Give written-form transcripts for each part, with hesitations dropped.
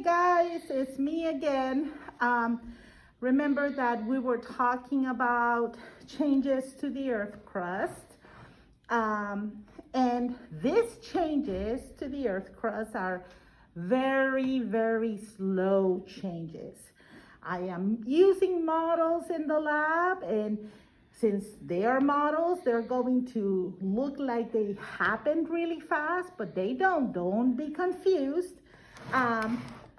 Guys, it's me again. Remember that we were talking about changes to the earth crust. And these changes to the earth crust are very, very slow changes. I am using models in the lab, and since they are models, they're going to look like they happened really fast, but they don't. Don't be confused.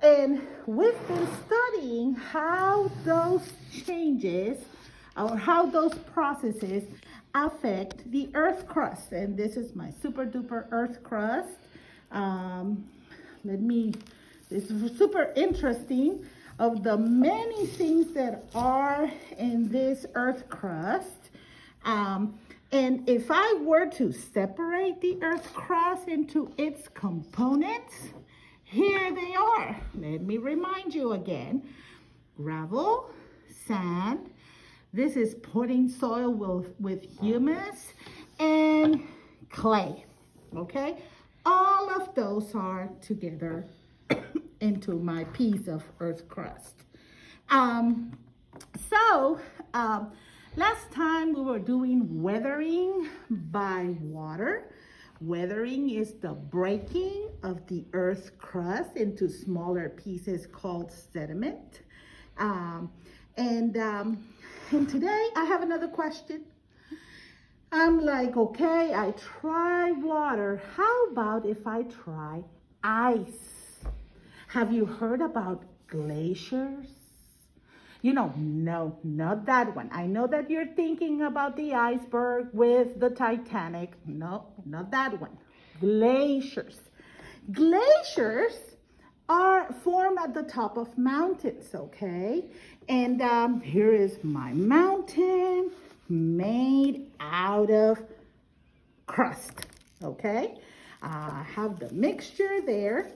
And we've been studying how those changes or how those processes affect the earth crust. And this is my super duper earth crust. This is super interesting of the many things that are in this earth crust. And if I were to separate the earth crust into its components, here they are. Let me remind you again. Gravel, sand. This is potting soil with humus and clay. Okay? All of those are together into my piece of earth crust. Last time we were doing weathering by water. Weathering is the breaking of the earth crust into smaller pieces called sediment. And today I have another question. I'm like, okay, I try water. How about if I try ice? Have you heard about glaciers? You know, no, not that one. I know that you're thinking about the iceberg with the Titanic. No, not that one. Glaciers. Glaciers are formed at the top of mountains, okay? And here is my mountain made out of crust, okay? I have the mixture there.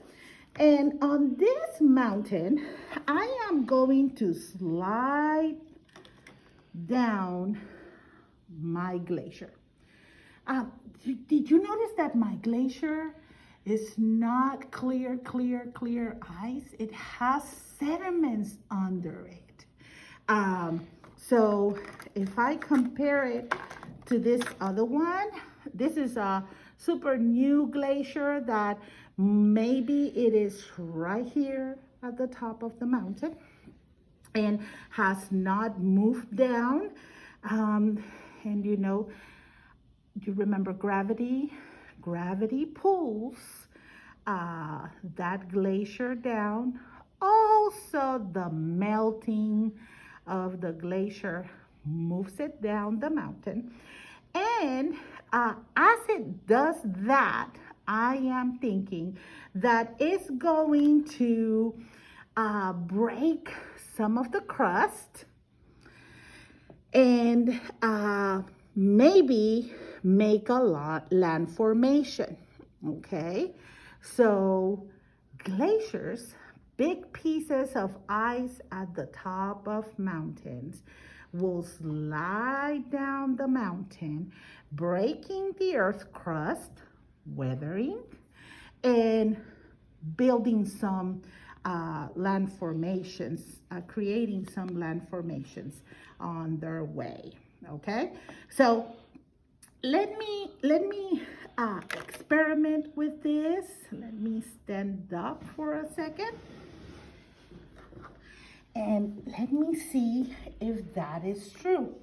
And on this mountain, I am going to slide down my glacier. Did you notice that my glacier is not clear ice? It has sediments under it. So if I compare it to this other one, this is a super new glacier that maybe it is right here at the top of the mountain and has not moved down. And you know, do you remember gravity? Gravity pulls that glacier down. Also, the melting of the glacier moves it down the mountain. And as it does that, I am thinking that it's going to break some of the crust and maybe make a land formation, okay? So glaciers, big pieces of ice at the top of mountains, will slide down the mountain, breaking the earth crust, weathering, and building some land formations, creating some land formations on their way, okay? So let me experiment with this. Let me stand up for a second. And let me see if that is true.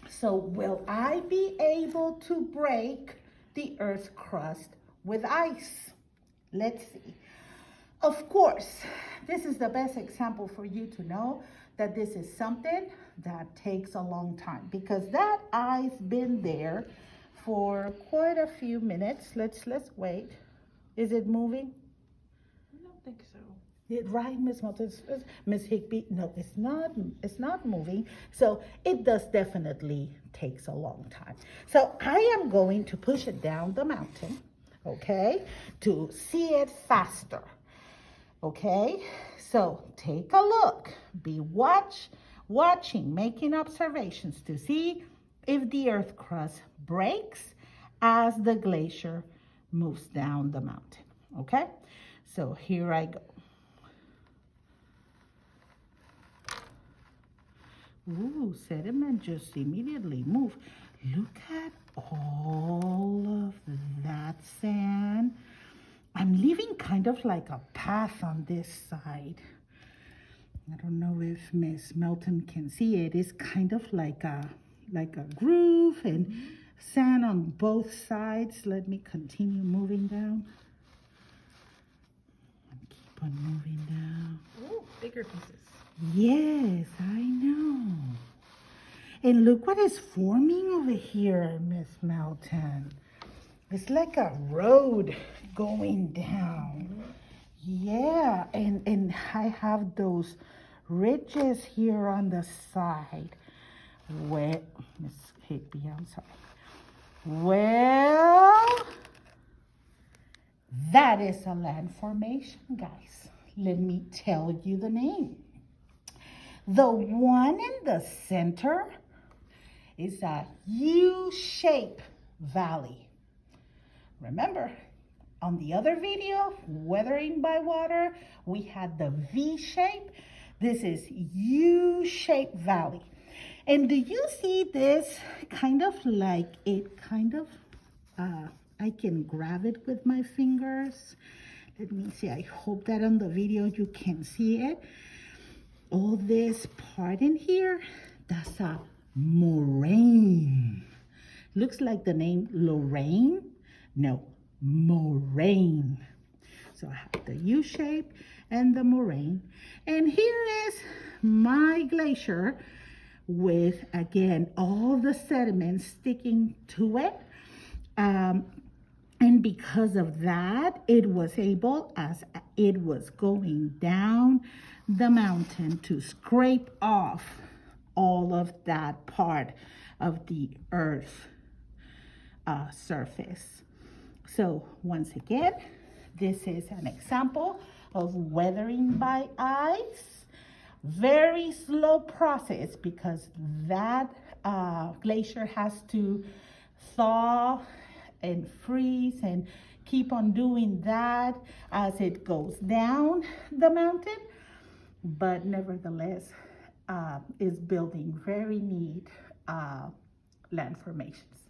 So will I be able to break the earth crust with ice? Let's see. Of course, this is the best example for you to know that this is something that takes a long time, because that ice been there for quite a few minutes. Let's wait. Is it moving? I don't think so. Right, Miss Higby? No, it's not moving. So it does definitely takes a long time. So I am going to push it down the mountain, okay, to see it faster. Okay, so take a look. Be watching, making observations to see if the earth crust breaks as the glacier moves down the mountain. Okay, So here I go. Ooh, sediment just immediately moved. Look at all of that sand. I'm leaving kind of like a path on this side. I don't know if Miss Melton can see it. It's kind of like a groove and sand on both sides. Let me continue moving down. Keep on moving down. Ooh, bigger pieces. Yes, I know. And look what is forming over here, Miss Melton. It's like a road going down. Yeah, and I have those ridges here on the side. Where, Miss Higby, I'm sorry. Well, that is a land formation, guys. Let me tell you the name. The one in the center is a U-shaped valley. Remember, on the other video, weathering by water, we had the V shape. This is U-shaped valley. And do you see this kind of like it kind of, I can grab it with my fingers. Let me see, I hope that on the video you can see it. All this part in here, that's a moraine. Looks like the name Lorraine. No, moraine. So I have the U shape and the moraine. And here is my glacier with, again, all the sediment sticking to it. And because of that, it was able, as it was going down the mountain, to scrape off all of that part of the earth surface. So once again, this is an example of weathering by ice. Very slow process because that glacier has to thaw and freeze and keep on doing that as it goes down the mountain. But nevertheless, is building very neat land formations.